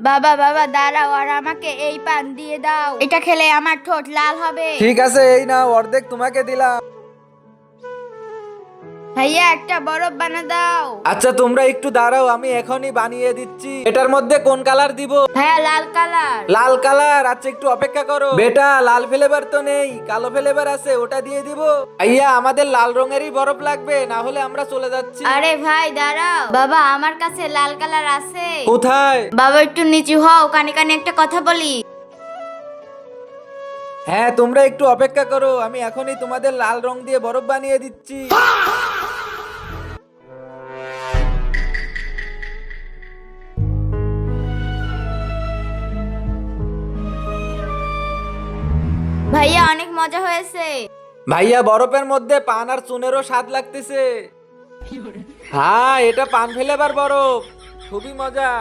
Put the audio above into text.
বাবা বাবা দাঁড়াও, আর আমাকে এই পান দিয়ে দাও, এটা খেলে আমার ঠোঁট লাল হবে। ঠিক আছে, এই নাও, অর্ধেক তোমাকে দিলাম। ভাইয়া একটা বরফ বানা দাও। আচ্ছা তোমরা একটু দাঁড়াও, আমি এখনই বানিয়ে দিচ্ছি। এটার মধ্যে কোন কালার দিব? ভাইয়া লাল কালার। লাল কালার? আচ্ছা একটু অপেক্ষা করো বেটা, লাল ফ্লেভার তো নেই, কালো ফ্লেভার আছে, ওটা দিয়ে দিব। ভাইয়া আমাদের লাল রঙেরই বরফ লাগবে, না হলে আমরা চলে যাচ্ছি। আরে ভাই দাঁড়াও, বাবা আমার কাছে লাল কালার আছে। কোথায়? বাবা একটু নিচু হও, কানে কানে একটা কথা বলি। হ্যাঁ তোমরা একটু অপেক্ষা করো, আমি এখনই তোমাদের লাল রং দিয়ে বরফ বানিয়ে দিচ্ছি। ভাইয়া অনেক মজা হয়েছে। ভাইয়া বরফের মধ্যে পান আর চুনেরও স্বাদ লাগতেছে। হ্যাঁ এটা পান ফ্লেভার বরফ, খুবই মজা।